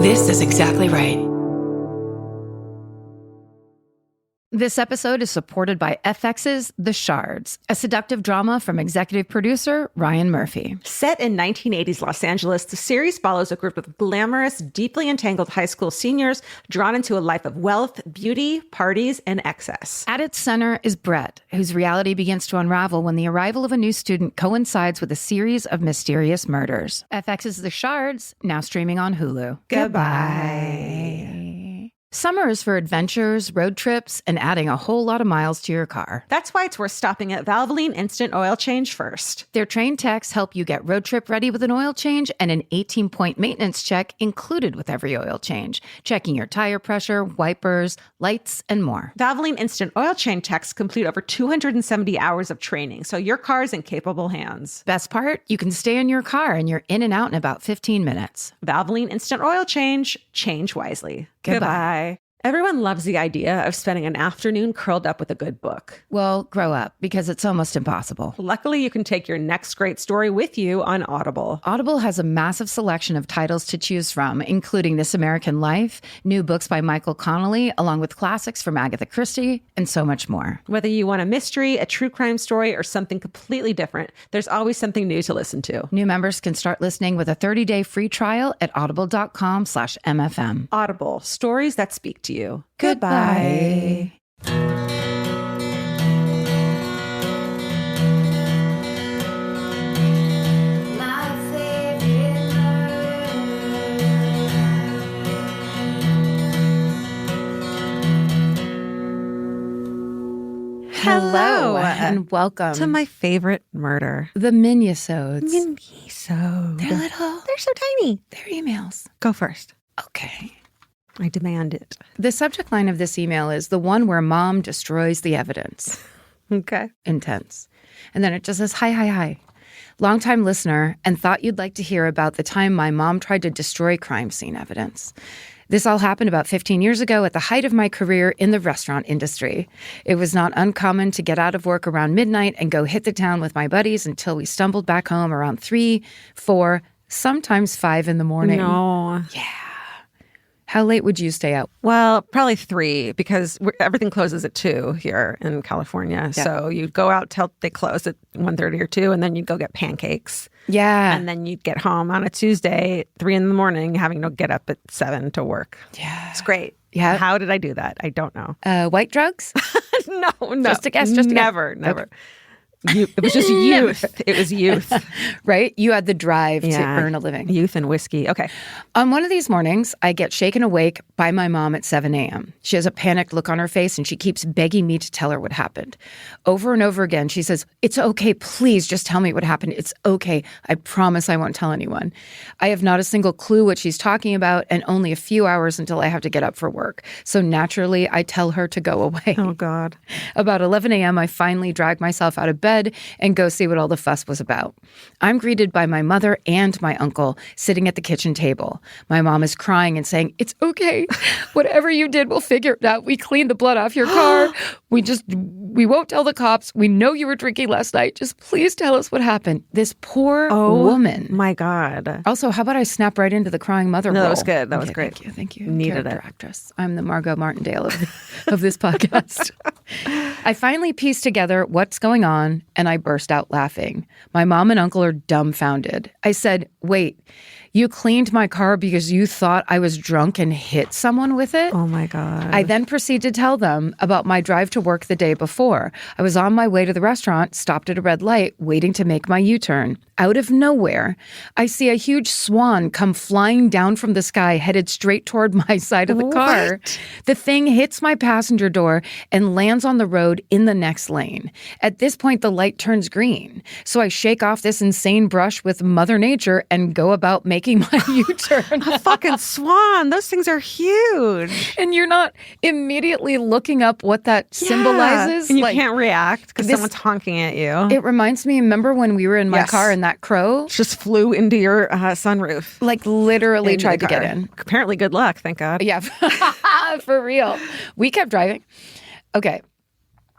This is exactly right. This episode is supported by FX's The Shards, a seductive drama from executive producer Ryan Murphy. Set in 1980s Los Angeles, the series follows a group of glamorous, deeply entangled high school seniors drawn into a life of wealth, beauty, parties, and excess. At its center is Brett, whose reality begins to unravel when the arrival of a new student coincides with a series of mysterious murders. FX's The Shards, now streaming on Hulu. Goodbye. Summer is for adventures, road trips, and adding a whole lot of miles to your car. That's why it's worth stopping at Valvoline Instant Oil Change first. Their trained techs help you get road trip ready with an oil change and an 18-point maintenance check included with every oil change, checking your tire pressure, wipers, lights, and more. Valvoline Instant Oil Change techs complete over 270 hours of training, so your car's in capable hands. Best part? You can stay in your car and you're in and out in about 15 minutes. Valvoline Instant Oil Change. Change wisely. Goodbye. Everyone loves the idea of spending an afternoon curled up with a good book. Well, grow up, because it's almost impossible. Luckily, you can take your next great story with you on Audible. Audible has a massive selection of titles to choose from, including This American Life, new books by Michael Connelly, along with classics from Agatha Christie, and so much more. Whether you want a mystery, a true crime story, or something completely different, there's always something new to listen to. New members can start listening with a 30-day free trial at audible.com/MFM. Audible, stories that speak to you. Goodbye. Hello and welcome to my favorite murder. The Minisodes. Minisode. They're so tiny. They're emails. Go first. Okay. I demand it. The subject line of this email is the one where mom destroys the evidence. Okay. Intense. And then it just says, hi. Longtime listener, and thought you'd like to hear about the time my mom tried to destroy crime scene evidence. This all happened about 15 years ago at the height of my career in the restaurant industry. It was not uncommon to get out of work around midnight and go hit the town with my buddies until we stumbled back home around 3, 4, sometimes 5 in the morning. No. Yeah. How late would you stay out? Well, probably 3, because everything closes at 2 here in California. Yeah. So you'd go out till they close at 1:30 or 2, and then you'd go get pancakes. Yeah. And then you'd get home on a Tuesday at 3 in the morning, having to get up at 7 to work. Yeah. It's great. Yeah. How did I do that? I don't know. White drugs? No. Just a guess. Never. Okay. It was just youth. It was youth. Right? You had the drive to earn a living. Youth and whiskey. Okay. On one of these mornings, I get shaken awake by my mom at 7 a.m. She has a panicked look on her face and she keeps begging me to tell her what happened. Over and over again, she says, "It's okay. Please just tell me what happened. It's okay. I promise I won't tell anyone." I have not a single clue what she's talking about and only a few hours until I have to get up for work. So naturally, I tell her to go away. Oh, God. About 11 a.m., I finally drag myself out of bed and go see what all the fuss was about. I'm greeted by my mother and my uncle sitting at the kitchen table. My mom is crying and saying, "It's okay. Whatever you did, we'll figure it out. We cleaned the blood off your car. We won't tell the cops. We know you were drinking last night. Just please tell us what happened." This poor woman. My God. Also, how about I snap right into the crying mother role? That was good. That was great. Thank you. Needed Character it. actress. I'm the Margot Martindale of this podcast. I finally pieced together what's going on, and I burst out laughing. My mom and uncle are dumbfounded. I said, "Wait, you cleaned my car because you thought I was drunk and hit someone with it?" Oh, my God. I then proceed to tell them about my drive to work the day before. I was on my way to the restaurant, stopped at a red light, waiting to make my U-turn. Out of nowhere, I see a huge swan come flying down from the sky, headed straight toward my side of the car. The thing hits my passenger door and lands on the road in the next lane. At this point, the light turns green. So I shake off this insane brush with Mother Nature and go about making my U-turn. A fucking swan. Those things are huge. And you're not immediately looking up what that symbolizes. And you can't react because someone's honking at you. It reminds me, remember when we were in my car and that crow just flew into your sunroof? Like literally tried to get in. Apparently good luck, thank God. Yeah, for real. We kept driving. Okay.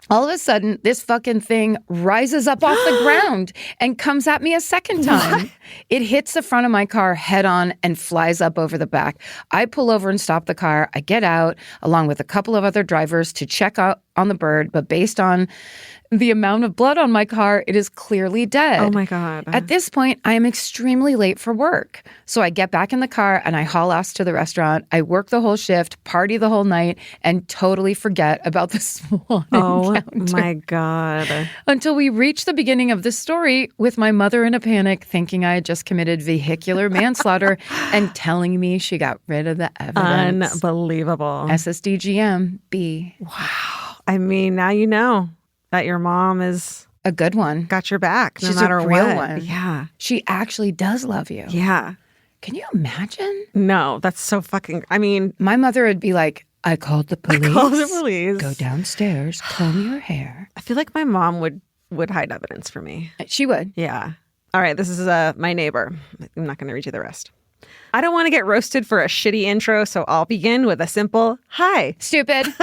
All of a sudden, this fucking thing rises up off the ground and comes at me a second time. What? It hits the front of my car head on and flies up over the back. I pull over and stop the car. I get out along with a couple of other drivers to check out on the bird, but based on the amount of blood on my car, it is clearly dead. Oh my God. At this point, I am extremely late for work. So I get back in the car and I haul ass to the restaurant. I work the whole shift, party the whole night, and totally forget about the swan encounter. Oh my God. Until we reach the beginning of this story with my mother in a panic, thinking I had just committed vehicular manslaughter and telling me she got rid of the evidence. Unbelievable. SSDGM B. Wow. I mean, now you know that your mom is a good one. Got your back, no She's matter a real what. one. Yeah. She actually does love you. Yeah. Can you imagine? No, that's so fucking, I mean. My mother would be like, I called the police. I called the police. Go downstairs, comb your hair. I feel like my mom would hide evidence for me. She would. Yeah. All right, this is my neighbor. I'm not going to read you the rest. I don't want to get roasted for a shitty intro, so I'll begin with a simple hi. Stupid.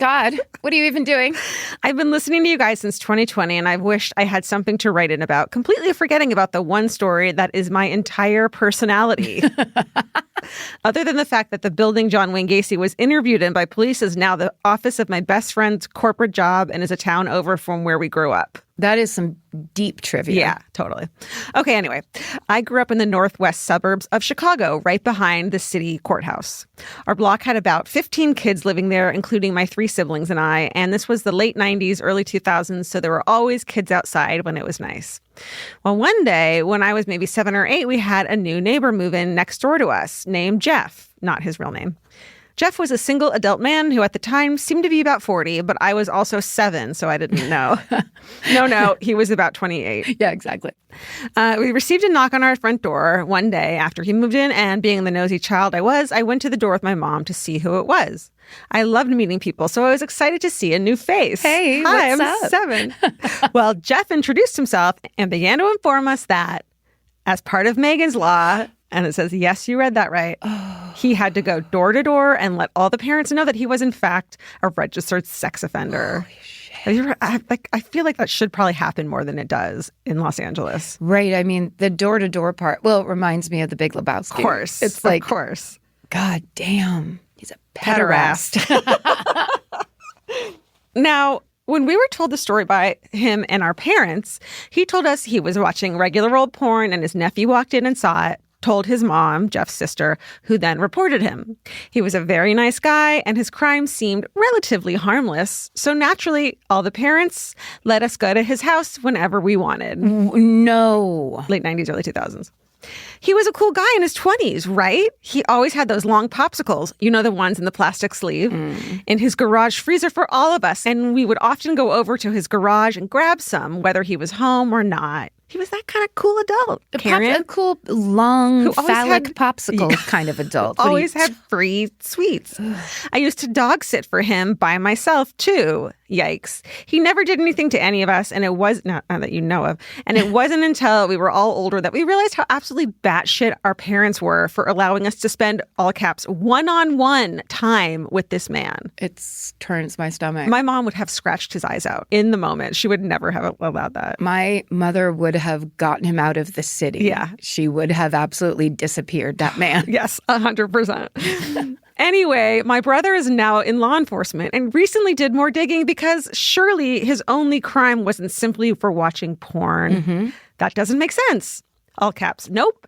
God, what are you even doing? I've been listening to you guys since 2020, and I've wished I had something to write in about, completely forgetting about the one story that is my entire personality. Other than the fact that the building John Wayne Gacy was interviewed in by police is now the office of my best friend's corporate job and is a town over from where we grew up. That is some deep trivia. Yeah, totally. Okay, anyway, I grew up in the northwest suburbs of Chicago, right behind the city courthouse. Our block had about 15 kids living there, including my 3 siblings and I, and this was the late 90s, early 2000s, so there were always kids outside when it was nice. Well, one day, when I was maybe 7 or 8, we had a new neighbor move in next door to us named Jeff, not his real name. Jeff was a single adult man who at the time seemed to be about 40, but I was also 7, so I didn't know. No, he was about 28. Yeah, exactly. We received a knock on our front door one day after he moved in, and being the nosy child I went to the door with my mom to see who it was. I loved meeting people, so I was excited to see a new face. Hey, hi, what's I'm up? 7. Well, Jeff introduced himself and began to inform us that as part of Megan's Law, and it says, yes, you read that right. He had to go door to door and let all the parents know that he was, in fact, a registered sex offender. Holy shit. I feel like that should probably happen more than it does in Los Angeles. Right. I mean, the door-to-door part, well, it reminds me of The Big Lebowski. Of course. It's like, of course. God damn, he's a pederast. Now, when we were told the story by him and our parents, he told us he was watching regular old porn and his nephew walked in and saw it, told his mom, Jeff's sister, who then reported him. He was a very nice guy and his crime seemed relatively harmless. So naturally, all the parents let us go to his house whenever we wanted. No. Late 90s, early 2000s. He was a cool guy in his 20s, right? He always had those long popsicles, you know, the ones in the plastic sleeve, in his garage freezer for all of us. And we would often go over to his garage and grab some, whether he was home or not. He was that kind of cool adult, Karen. A cool, long, phallic popsicle kind of adult. Always had free sweets. I used to dog sit for him by myself, too. Yikes. He never did anything to any of us, and it was, not that you know of, and it wasn't until we were all older that we realized how absolutely batshit our parents were for allowing us to spend, all caps, one-on-one time with this man. It turns my stomach. My mom would have scratched his eyes out in the moment. She would never have allowed that. My mother would have gotten him out of the city. Yeah. She would have absolutely disappeared, that man. Yes, 100%. Anyway, my brother is now in law enforcement and recently did more digging because surely his only crime wasn't simply for watching porn. That doesn't make sense. All caps. Nope.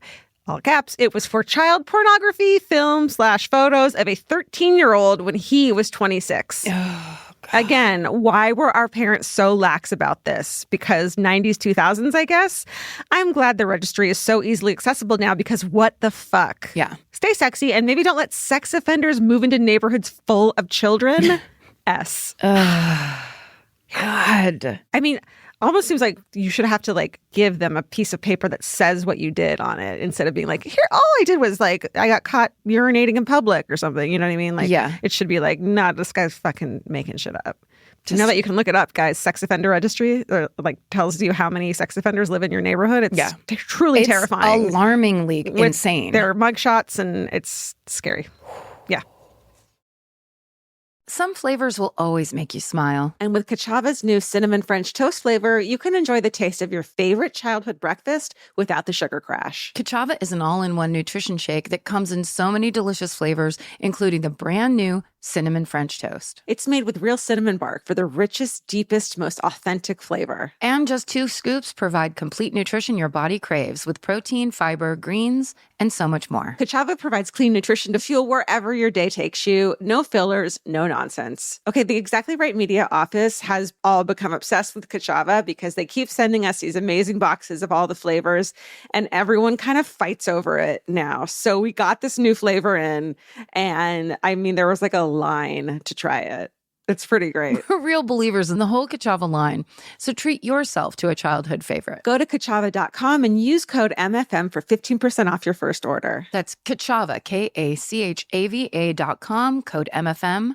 All caps. It was for child pornography, film/photos of a 13-year-old when he was 26. Oh, Again, why were our parents so lax about this? Because 90s, 2000s, I guess? I'm glad the registry is so easily accessible now because what the fuck? Yeah. Stay sexy and maybe don't let sex offenders move into neighborhoods full of children. S. God. I mean, almost seems like you should have to like give them a piece of paper that says what you did on it instead of being like, here, all I did was like, I got caught urinating in public or something. You know what I mean? Like, yeah. It should be like, nah, this guy's fucking making shit up. Do you know that you can look it up, guys? Sex offender registry, or like tells you how many sex offenders live in your neighborhood. It's truly terrifying. Alarmingly insane. There are mugshots and it's scary. Yeah. Some flavors will always make you smile. And with Kachava's new cinnamon French toast flavor, you can enjoy the taste of your favorite childhood breakfast without the sugar crash. Kachava is an all-in-one nutrition shake that comes in so many delicious flavors, including the brand new cinnamon French toast. It's made with real cinnamon bark for the richest, deepest, most authentic flavor. And just 2 scoops provide complete nutrition your body craves with protein, fiber, greens, and so much more. Kachava provides clean nutrition to fuel wherever your day takes you. No fillers, no nonsense. Okay, the Exactly Right Media office has all become obsessed with Kachava because they keep sending us these amazing boxes of all the flavors, and everyone kind of fights over it now. So we got this new flavor in, and I mean, there was like a line to try it. It's pretty great. We're real believers in the whole Kachava line, so treat yourself to a childhood favorite. Go to Kachava.com and use code MFM for 15% off your first order. That's Kachava, Kachava.com, code MFM.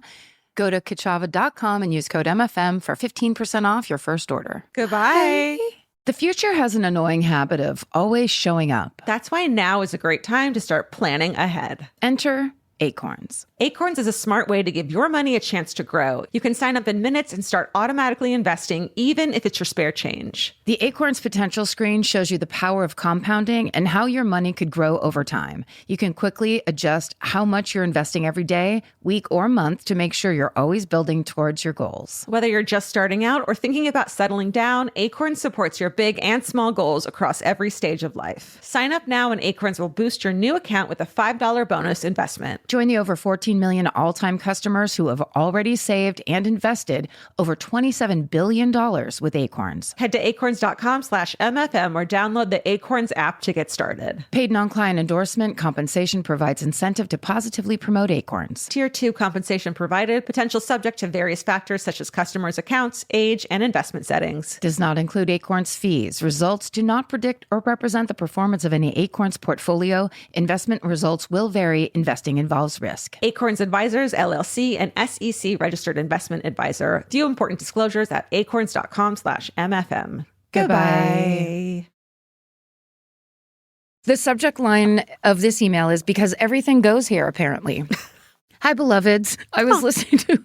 Go to Kachava.com and use code MFM for 15% off your first order. Goodbye. The future has an annoying habit of always showing up. That's why now is a great time to start planning ahead. Enter Acorns. Acorns is a smart way to give your money a chance to grow. You can sign up in minutes and start automatically investing, even if it's your spare change. The Acorns Potential screen shows you the power of compounding and how your money could grow over time. You can quickly adjust how much you're investing every day, week, or month to make sure you're always building towards your goals. Whether you're just starting out or thinking about settling down, Acorns supports your big and small goals across every stage of life. Sign up now and Acorns will boost your new account with a $5 bonus investment. Join the over 14 million all-time customers who have already saved and invested over $27 billion with Acorns. Head to acorns.com/MFM or download the Acorns app to get started. Paid non-client endorsement compensation provides incentive to positively promote Acorns. Tier 2 compensation provided, potential subject to various factors such as customers' accounts, age, and investment settings. Does not include Acorns fees. Results do not predict or represent the performance of any Acorns portfolio. Investment results will vary. Investing involves risk. Acorns Advisors, LLC, an SEC registered investment advisor. View important disclosures at acorns.com/MFM. Goodbye. The subject line of this email is because everything goes here, apparently. Hi, beloveds. I was listening to...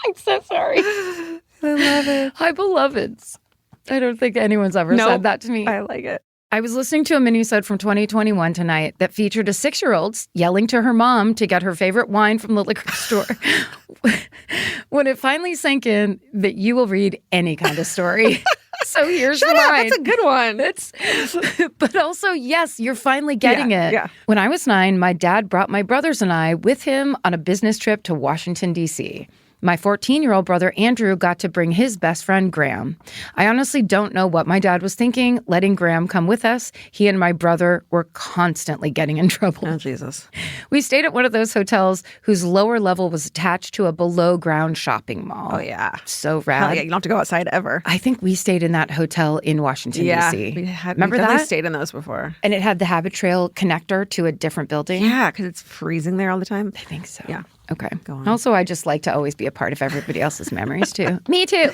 I'm so sorry. I love it. Hi, beloveds. I don't think anyone's ever said that to me. I like it. I was listening to a minisode from 2021 tonight that featured a 6-year-old yelling to her mom to get her favorite wine from the liquor store. When it finally sank in that you will read any kind of story. So here's Shut up, mine. that's a good one. But also, yes, you're finally getting it. Yeah. When I was 9, my dad brought my brothers and I with him on a business trip to Washington, D.C. My 14-year-old brother, Andrew, got to bring his best friend, Graham. I honestly don't know what my dad was thinking, letting Graham come with us. He and my brother were constantly getting in trouble. Oh, Jesus. We stayed at one of those hotels whose lower level was attached to a below-ground shopping mall. Oh, yeah. So rad. Hell yeah, you don't have to go outside ever. I think we stayed in that hotel in Washington, D.C. Remember I that? stayed in those before. And it had the Habit Trail connector to a different building? Yeah, because it's freezing there all the time. I think so. Yeah. Okay. Go on. Also, I just like to always be a part of everybody else's memories, too. Me, too.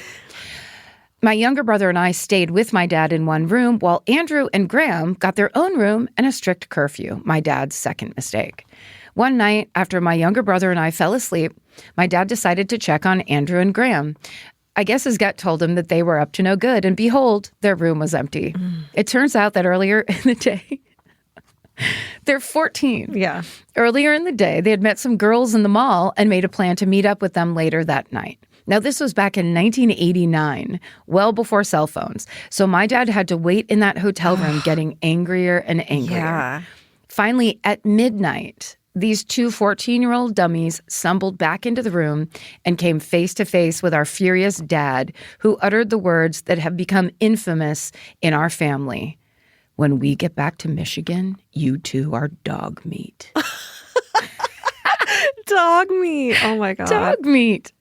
My younger brother and I stayed with my dad in one room while Andrew and Graham got their own room and a strict curfew, my dad's second mistake. One night, after my younger brother and I fell asleep, my dad decided to check on Andrew and Graham. I guess his gut told him that they were up to no good, and behold, their room was empty. It turns out that earlier in the day... They're 14. Yeah. Earlier in the day, they had met some girls in the mall and made a plan to meet up with them later that night. Now, this was back in 1989, well before cell phones. So my dad had to wait in that hotel room getting angrier and angrier. Yeah. Finally, at midnight, these 2 14-year-old dummies stumbled back into the room and came face to face with our furious dad, who uttered the words that have become infamous in our family. When we get back to Michigan, you two are dog meat. Dog meat. Oh, my God. Dog meat.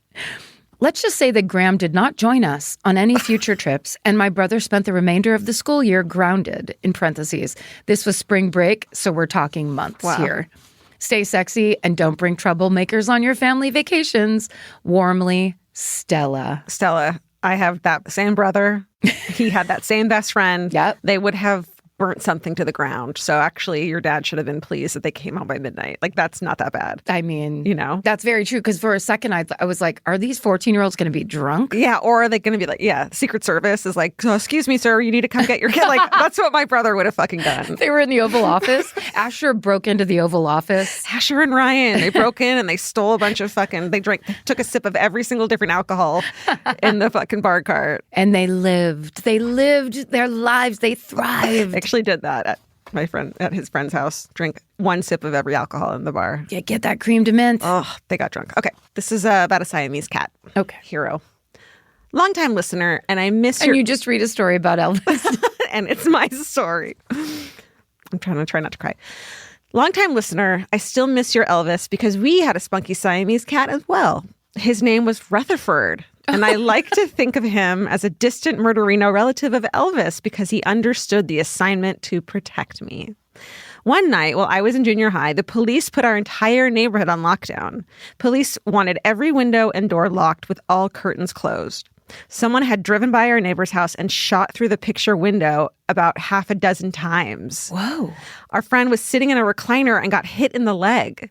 Let's just say that Graham did not join us on any future trips, and my brother spent the remainder of the school year grounded, in parentheses. This was spring break, so we're talking months here. Stay sexy and don't bring troublemakers on your family vacations. Warmly, Stella. Stella, I have that same brother. He had that same best friend. Yep. They would have burnt something to the ground. So actually, your dad should have been pleased that they came home by midnight. Like, that's not that bad. I mean, That's very true. Because for a second, I was like, are these 14-year-olds going to be drunk? Yeah. Or are they going to be like, Secret Service is like, oh, excuse me, sir, you need to come get your kid. Like, that's what my brother would have fucking done. They were in the Oval Office. Asher broke into the Oval Office. Asher and Ryan, they broke in and they stole a bunch of they took a sip of every single different alcohol in the fucking bar cart. And they lived their lives. They thrived. I actually did that at his friend's house. Drink one sip of every alcohol in the bar. Yeah, get that cream de mint. Oh, they got drunk. Okay, this is about a Siamese cat. Okay. Hero. Longtime listener, and I miss And you just read a story about Elvis. And it's my story. I'm trying not to cry. Longtime listener, I still miss your Elvis because we had a spunky Siamese cat as well. His name was Rutherford. And I like to think of him as a distant murderino relative of Elvis because he understood the assignment to protect me. One night, while I was in junior high, the police put our entire neighborhood on lockdown. Police wanted every window and door locked with all curtains closed. Someone had driven by our neighbor's house and shot through the picture window about half a dozen times. Whoa. Our friend was sitting in a recliner and got hit in the leg.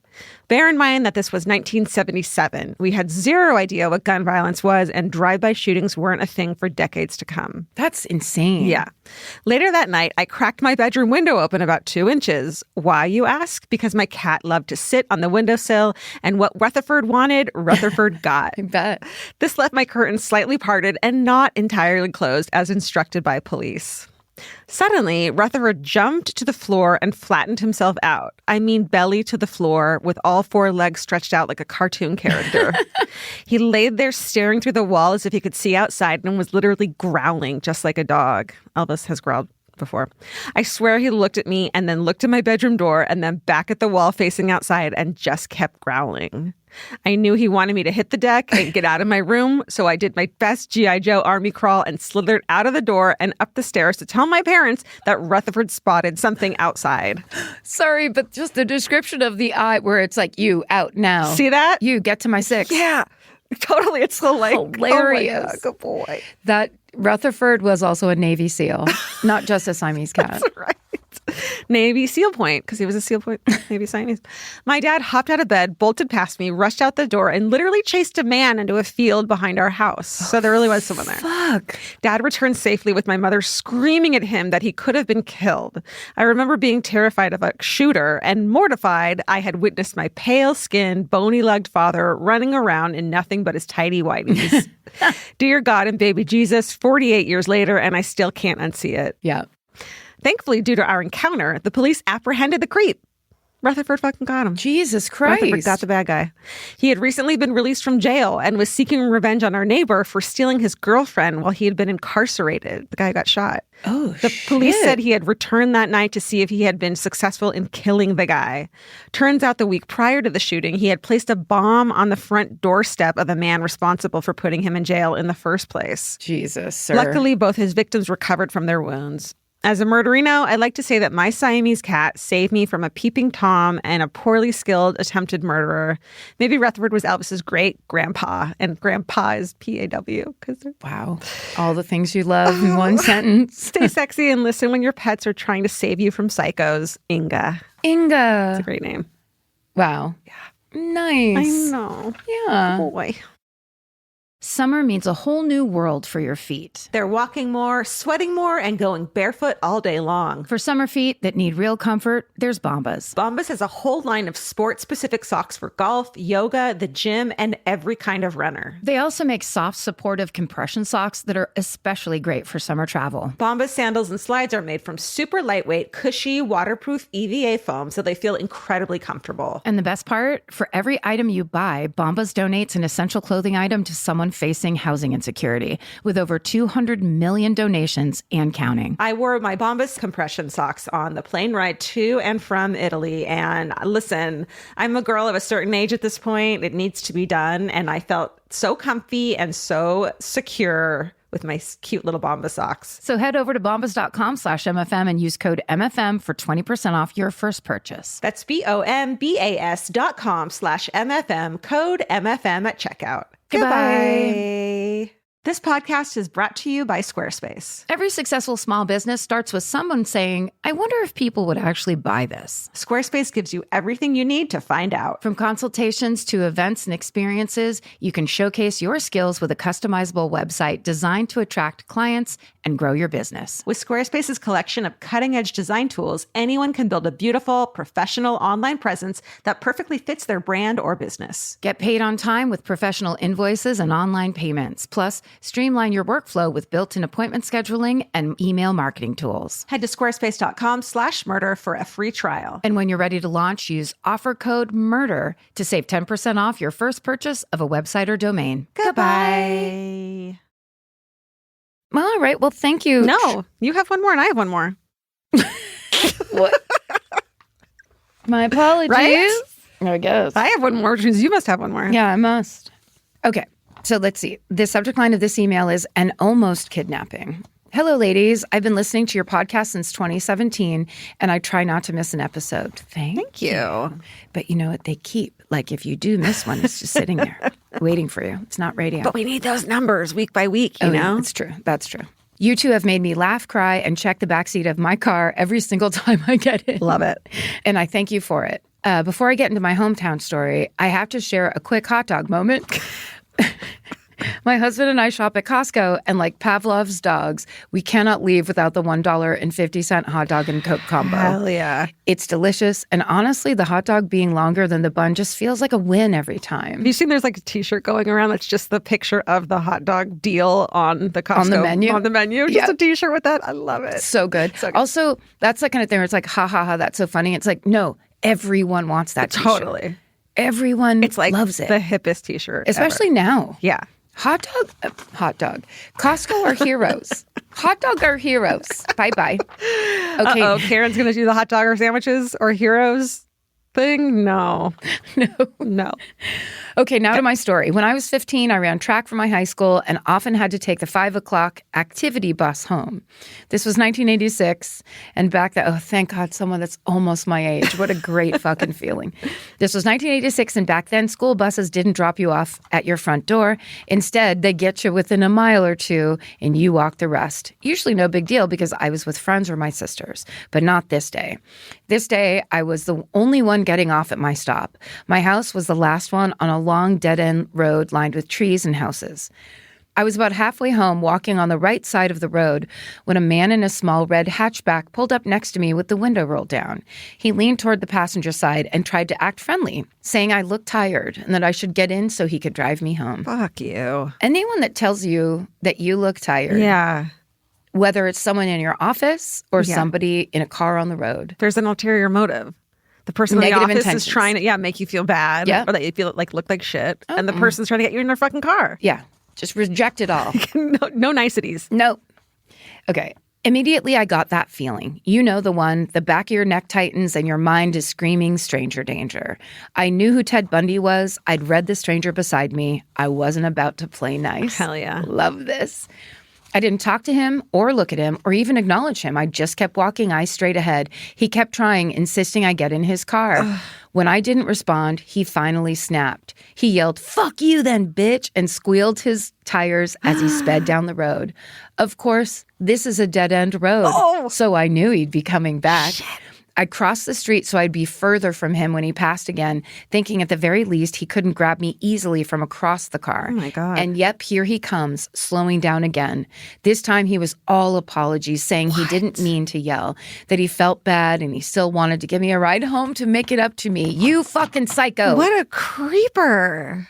Bear in mind that this was 1977. We had zero idea what gun violence was, and drive-by shootings weren't a thing for decades to come. That's insane. Yeah. Later that night, I cracked my bedroom window open about 2 inches. Why, you ask? Because my cat loved to sit on the windowsill, and what Rutherford wanted, Rutherford got. I bet. This left my curtains slightly parted and not entirely closed as instructed by police. Suddenly, Rutherford jumped to the floor and flattened himself out. I mean, belly to the floor with all 4 legs stretched out like a cartoon character. He laid there staring through the wall as if he could see outside and was literally growling just like a dog. Elvis has growled before. I swear he looked at me and then looked at my bedroom door and then back at the wall facing outside and just kept growling. I knew he wanted me to hit the deck and get out of my room, so I did my best G.I. Joe army crawl and slithered out of the door and up the stairs to tell my parents that Rutherford spotted something outside. Sorry, but just the description of the eye where it's like, you out now. See that? You get to my 6. Yeah, totally. It's so like hilarious. Oh my God, good boy. That Rutherford was also a Navy SEAL, not just a Siamese cat. That's right. Navy SEAL Point, because he was a SEAL Point, Navy Siamese. My dad hopped out of bed, bolted past me, rushed out the door, and literally chased a man into a field behind our house. So there really was someone there. Fuck. Dad returned safely with my mother screaming at him that he could have been killed. I remember being terrified of a shooter and mortified I had witnessed my pale-skinned, bony-legged father running around in nothing but his tidy whities. Dear God and baby Jesus, 48 years later, and I still can't unsee it. Yeah. Thankfully, due to our encounter, the police apprehended the creep. Rutherford fucking got him. Jesus Christ. Rutherford got the bad guy. He had recently been released from jail and was seeking revenge on our neighbor for stealing his girlfriend while he had been incarcerated. The guy got shot. Oh, The police said he had returned that night to see if he had been successful in killing the guy. Turns out the week prior to the shooting, he had placed a bomb on the front doorstep of the man responsible for putting him in jail in the first place. Jesus, sir. Luckily, both his victims recovered from their wounds. As a murderino, I like to say that my Siamese cat saved me from a peeping Tom and a poorly skilled attempted murderer. Maybe Rutherford was Elvis's great-grandpa, and grandpa is P-A-W. Wow. All the things you love in one sentence. Stay sexy and listen when your pets are trying to save you from psychos. Inga. Inga. It's a great name. Wow. Yeah. Nice. I know. Yeah. Boy. Summer means a whole new world for your feet. They're walking more, sweating more, and going barefoot all day long. For summer feet that need real comfort, there's Bombas. Bombas has a whole line of sport-specific socks for golf, yoga, the gym, and every kind of runner. They also make soft, supportive compression socks that are especially great for summer travel. Bombas sandals and slides are made from super lightweight, cushy, waterproof EVA foam, so they feel incredibly comfortable. And the best part, for every item you buy, Bombas donates an essential clothing item to someone facing housing insecurity, with over 200 million donations and counting. I wore my Bombas compression socks on the plane ride to and from Italy. And listen, I'm a girl of a certain age at this point. It needs to be done. And I felt so comfy and so secure with my cute little Bombas socks. So head over to bombas.com/MFM and use code MFM for 20% off your first purchase. That's BOMBAS.com/MFM, code MFM at checkout. Goodbye. Goodbye. This podcast is brought to you by Squarespace. Every successful small business starts with someone saying, I wonder if people would actually buy this. Squarespace gives you everything you need to find out. From consultations to events and experiences, you can showcase your skills with a customizable website designed to attract clients and grow your business. With Squarespace's collection of cutting-edge design tools, anyone can build a beautiful, professional online presence that perfectly fits their brand or business. Get paid on time with professional invoices and online payments. Plus, streamline your workflow with built-in appointment scheduling and email marketing tools. Head to squarespace.com/murder for a free trial. And when you're ready to launch, use offer code MURDER to save 10% off your first purchase of a website or domain. Goodbye. All right. Well, thank you. No, you have one more and I have one more. What? My apologies. Right? I guess. I have one more, which means you must have one more. Yeah, I must. Okay. So let's see. The subject line of this email is an almost kidnapping. Hello, ladies. I've been listening to your podcast since 2017, and I try not to miss an episode. Thank you. But you know what? They keep. Like, if you do miss one, it's just sitting there waiting for you. It's not radio. But we need those numbers week by week, you know? It's true. That's true. You two have made me laugh, cry, and check the backseat of my car every single time I get in. Love it. And I thank you for it. Before I get into my hometown story, I have to share a quick hot dog moment. My husband and I shop at Costco, and like Pavlov's dogs, we cannot leave without the $1.50 hot dog and Coke combo. Hell yeah. It's delicious, and honestly, the hot dog being longer than the bun just feels like a win every time. Have you seen there's like a t-shirt going around that's just the picture of the hot dog deal on the Costco? On the menu? On the menu. Just a t-shirt with that. I love it. So good. Also, that's the kind of thing where it's like, ha, ha, ha, that's so funny. It's like, no, everyone wants that t-shirt. Totally. Everyone it's like loves it. The hippest t-shirt Especially ever. now. Yeah. Hot dog. Costco are heroes. Hot dog are heroes. Bye-bye. Okay. Uh-oh, Karen's going to do the hot dog or sandwiches or heroes thing? No. No. Okay, now to my story. When I was 15, I ran track for my high school and often had to take the 5 o'clock activity bus home. This was 1986, and back then, oh, thank God, someone that's almost my age. What a great fucking feeling. This was 1986, and back then, school buses didn't drop you off at your front door. Instead, they get you within a mile or two, and you walk the rest. Usually no big deal because I was with friends or my sisters, but not this day. This day, I was the only one getting off at my stop. My house was the last one on a long dead-end road lined with trees and houses. I was about halfway home, walking on the right side of the road, when a man in a small red hatchback pulled up next to me with the window rolled down. He leaned toward the passenger side and tried to act friendly, saying I looked tired and that I should get in so he could drive me home. Fuck you. Anyone that tells you that you look tired, Yeah. whether it's someone in your office or somebody in a car on the road, there's an ulterior motive. The person in the Negative office intentions. is trying to, make you feel bad. Yeah. Or that you feel like look like shit. And the person's trying to get you in their fucking car. yeah, just reject it all. No niceties. Nope. Okay. Immediately, I got that feeling. You know the one, the back of your neck tightens and your mind is screaming stranger danger. I knew who Ted Bundy was. I'd read The Stranger Beside Me. I wasn't about to play nice. Hell yeah. Love this. I didn't talk to him or look at him or even acknowledge him. I just kept walking eyes straight ahead. He kept trying, insisting I get in his car. When I didn't respond, he finally snapped. He yelled, "Fuck you then, bitch," and squealed his tires as he sped down the road. Of course, this is a dead-end road, so I knew he'd be coming back. Shit. I crossed the street so I'd be further from him when he passed again, thinking at the very least he couldn't grab me easily from across the car. Oh, my God. And yep, here he comes, slowing down again. This time he was all apologies, saying he didn't mean to yell, that he felt bad and he still wanted to give me a ride home to make it up to me. You fucking psycho. What a creeper.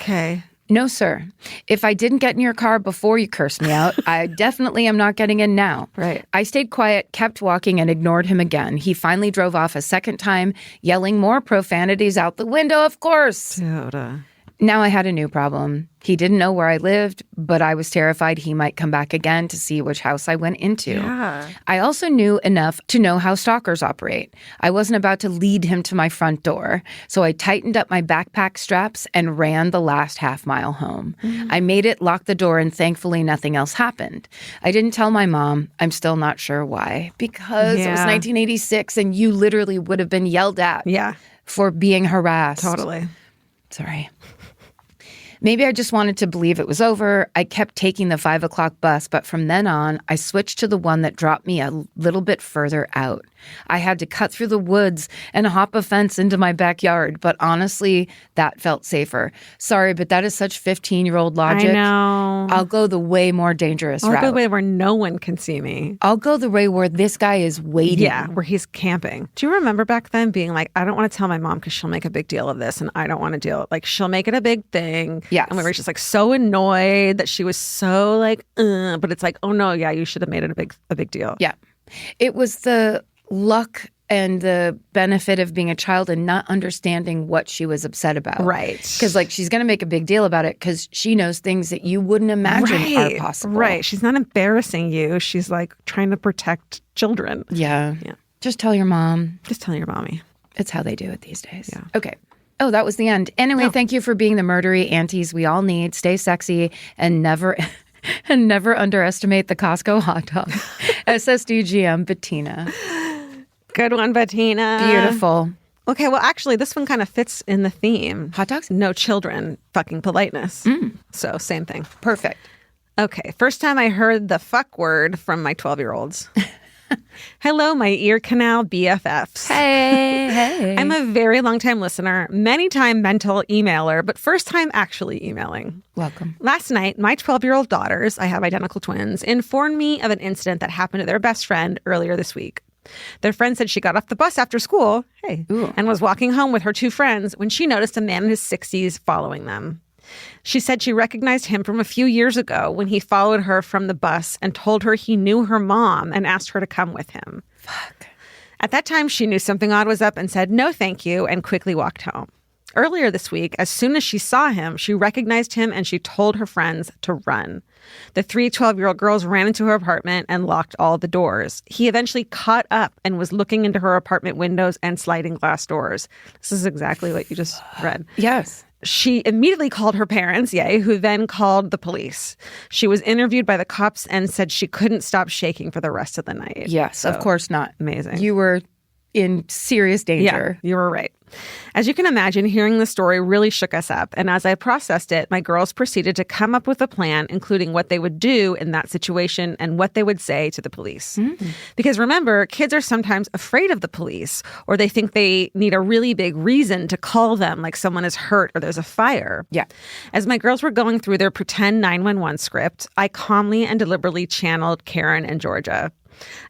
Okay. No, sir. If I didn't get in your car before you cursed me out, I definitely am not getting in now. Right. I stayed quiet, kept walking, and ignored him again. He finally drove off a second time, yelling more profanities out the window, of course. Dude. Now I had a new problem. He didn't know where I lived, but I was terrified he might come back again to see which house I went into. Yeah. I also knew enough to know how stalkers operate. I wasn't about to lead him to my front door, so I tightened up my backpack straps and ran the last half-mile home. I made it, locked the door, and thankfully nothing else happened. I didn't tell my mom. I'm still not sure why. Because it was 1986 and you literally would have been yelled at Yeah. for being harassed. Totally. Sorry. Maybe I just wanted to believe it was over. I kept taking the 5 o'clock bus, but from then on, I switched to the one that dropped me a little bit further out. I had to cut through the woods and hop a fence into my backyard, but honestly, that felt safer. Sorry, but that is such 15-year-old logic. I know. I'll go the way more dangerous route. I'll go the way where no one can see me. I'll go the way where this guy is waiting. Yeah, where he's camping. Do you remember back then being like, I don't want to tell my mom because she'll make a big deal of this and I don't want to deal. Like, she'll make it a big thing. Yes. And we were just like so annoyed that she was so like, but it's like, oh no, yeah, you should have made it a big deal. Yeah. It was the luck and the benefit of being a child and not understanding what she was upset about. Right. Because like she's going to make a big deal about it because she knows things that you wouldn't imagine are possible. Right. She's not embarrassing you. She's like trying to protect children. Yeah. Just tell your mom. Just tell your mommy. It's how they do it these days. Yeah. Okay. Oh, that was the end. Anyway, Thank you for being the murdery aunties we all need. Stay sexy and never underestimate the Costco hot dog. SSDGM, Bettina. Good one, Bettina. Beautiful. Okay, well, actually, this one kind of fits in the theme. Hot dogs? No children, fucking politeness. So, same thing. Perfect. Okay, first time I heard the fuck word from my 12-year-olds. Hello, my ear canal BFFs. Hey. I'm a very long-time listener, many-time mental emailer, but first time actually emailing. Welcome. Last night, my 12-year-old daughters, I have identical twins, informed me of an incident that happened to their best friend earlier this week. Their friend said she got off the bus after school, and was walking home with her two friends when she noticed a man in his 60s following them. She said she recognized him from a few years ago when he followed her from the bus and told her he knew her mom and asked her to come with him. Fuck. At that time, she knew something odd was up and said, no, thank you, and quickly walked home. Earlier this week, as soon as she saw him, she recognized him and she told her friends to run. The 3 12-year-old girls ran into her apartment and locked all the doors. He eventually caught up and was looking into her apartment windows and sliding glass doors. This is exactly what you just read. Yes. She immediately called her parents, who then called the police. She was interviewed by the cops and said she couldn't stop shaking for the rest of the night. Yes, So, of course not. amazing. You were in serious danger. Yeah, you were right. As you can imagine, hearing the story really shook us up. And as I processed it, my girls proceeded to come up with a plan, including what they would do in that situation and what they would say to the police. Because remember, kids are sometimes afraid of the police, or they think they need a really big reason to call them, like someone is hurt or there's a fire. Yeah. As my girls were going through their pretend 911 script, I calmly and deliberately channeled Karen and Georgia.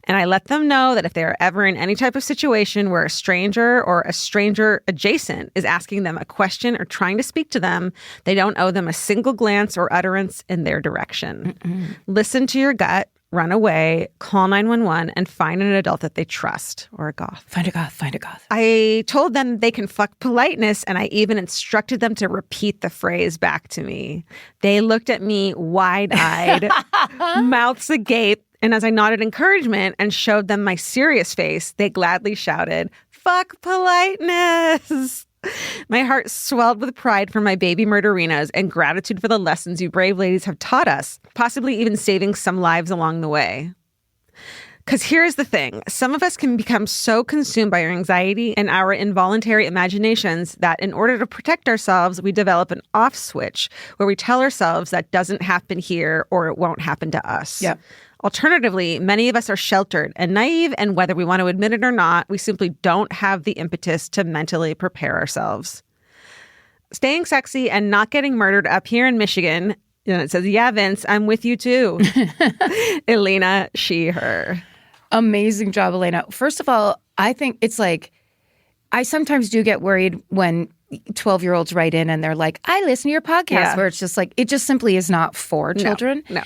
And I let them know that if they are ever in any type of situation where a stranger or a stranger adjacent is asking them a question or trying to speak to them, they don't owe them a single glance or utterance in their direction. Listen to your gut, run away, call 911, and find an adult that they trust, or a goth. Find a goth, find a goth. I told them they can fuck politeness, and I even instructed them to repeat the phrase back to me. They looked at me wide-eyed, mouths agape, and as I nodded encouragement and showed them my serious face, they gladly shouted, "Fuck politeness!" My heart swelled with pride for my baby murderinas and gratitude for the lessons you brave ladies have taught us, possibly even saving some lives along the way. Because here's the thing. Some of us can become so consumed by our anxiety and our involuntary imaginations that in order to protect ourselves, we develop an off switch where we tell ourselves that doesn't happen here or it won't happen to us. Yep. Alternatively, many of us are sheltered and naive, and whether we want to admit it or not, we simply don't have the impetus to mentally prepare ourselves. Staying sexy and not getting murdered up here in Michigan, and it says, yeah, Vince, I'm with you too. Elena, she, her. Amazing job, Elena. First of all, I think it's like, I sometimes do get worried when 12-year-olds write in and they're like, I listen to your podcast, where it's just like, it just simply is not for children. No.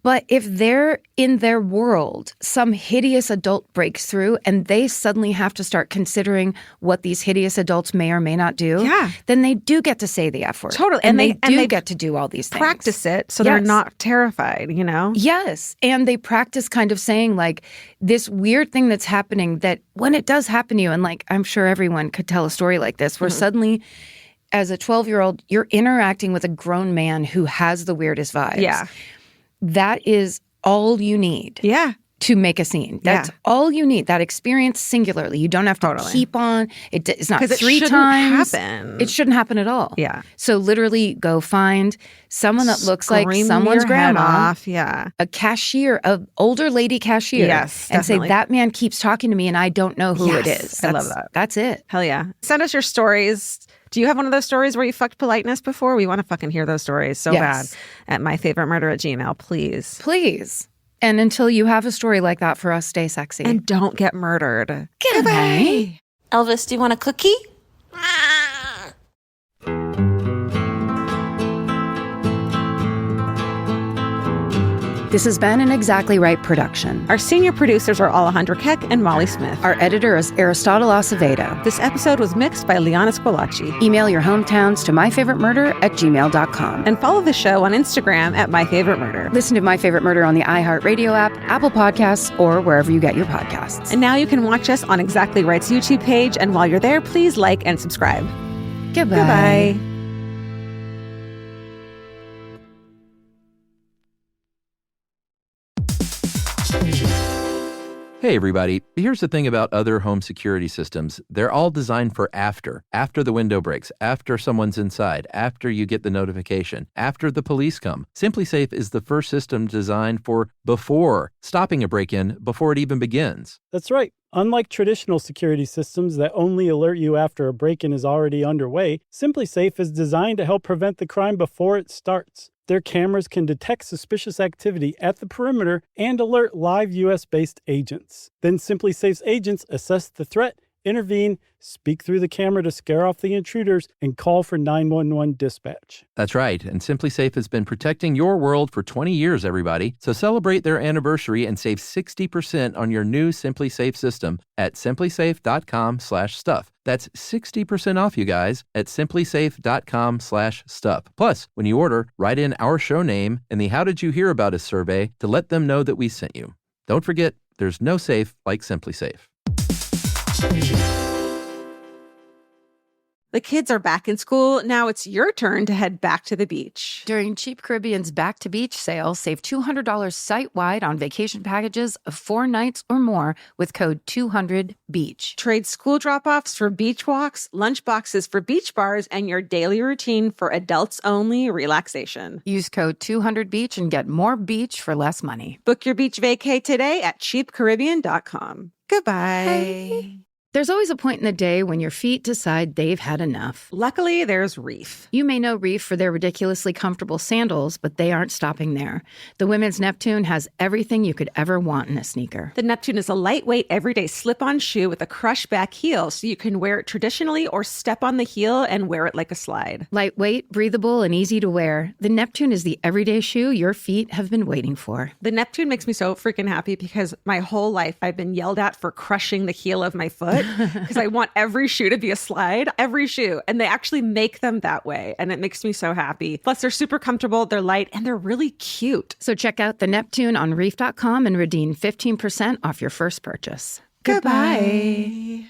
But if they're in their world, some hideous adult breaks through and they suddenly have to start considering what these hideous adults may or may not do, then they do get to say the F word. Totally. And they do get to do all these things. Practice it so they're not terrified, you know? Yes. And they practice kind of saying like this weird thing that's happening that when it does happen to you, and like I'm sure everyone could tell a story like this, where suddenly as a 12-year-old, you're interacting with a grown man who has the weirdest vibes. Yeah. That is all you need. Yeah. to make a scene. That's all you need. That experience singularly. You don't have to keep on. It's not 3 times. Happen. It shouldn't happen at all. Yeah. So literally go find someone that looks like someone's grandma. Yeah. A cashier, an older lady cashier. Yes, and definitely. say, that man keeps talking to me and I don't know who it is. I love that. That's it. Hell yeah. Send us your stories. Do you have one of those stories where you fucked politeness before? We want to fucking hear those stories so bad at myfavoritemurder@gmail.com, please. Please. And until you have a story like that for us, stay sexy. And don't get murdered. Goodbye. Elvis, do you want a cookie? This has been an Exactly Right production. Our senior producers are Alejandra Keck and Molly Smith. Our editor is Aristotle Acevedo. This episode was mixed by Liana Squilacci. Email your hometowns to myfavoritemurder@gmail.com. And follow the show on Instagram at myfavoritemurder. Listen to My Favorite Murder on the iHeartRadio app, Apple Podcasts, or wherever you get your podcasts. And now you can watch us on Exactly Right's YouTube page. And while you're there, please like and subscribe. Goodbye. Goodbye. Hey everybody, here's the thing about other home security systems. They're all designed for after the window breaks, after someone's inside, after you get the notification, after the police come. SimpliSafe is the first system designed for before, stopping a break-in before it even begins. That's right. Unlike traditional security systems that only alert you after a break-in is already underway, SimpliSafe is designed to help prevent the crime before it starts. Their cameras can detect suspicious activity at the perimeter and alert live U.S.-based agents. Then SimpliSafe's agents assess the threat, intervene, speak through the camera to scare off the intruders, and call for 911 dispatch. That's right, and SimpliSafe has been protecting your world for 20 years, everybody. So celebrate their anniversary and save 60% on your new SimpliSafe system at simplisafe.com/stuff. That's 60% off, you guys, at simplisafe.com/stuff. Plus, when you order, write in our show name and the How Did You Hear About Us survey to let them know that we sent you. Don't forget, there's no safe like SimpliSafe. The kids are back in school. Now it's your turn to head back to the beach. During Cheap Caribbean's Back to Beach sale, save $200 site-wide on vacation packages of 4 nights or more with code 200BEACH. Trade school drop-offs for beach walks, lunch boxes for beach bars, and your daily routine for adults-only relaxation. Use code 200BEACH and get more beach for less money. Book your beach vacay today at cheapcaribbean.com. Goodbye. Hey. There's always a point in the day when your feet decide they've had enough. Luckily, there's Reef. You may know Reef for their ridiculously comfortable sandals, but they aren't stopping there. The women's Neptune has everything you could ever want in a sneaker. The Neptune is a lightweight, everyday slip-on shoe with a crush-back heel, so you can wear it traditionally or step on the heel and wear it like a slide. Lightweight, breathable, and easy to wear, the Neptune is the everyday shoe your feet have been waiting for. The Neptune makes me so freaking happy because my whole life I've been yelled at for crushing the heel of my foot. Because I want every shoe to be a slide, every shoe. And they actually make them that way. And it makes me so happy. Plus, they're super comfortable, they're light, and they're really cute. So check out the Neptune on reef.com and redeem 15% off your first purchase. Goodbye.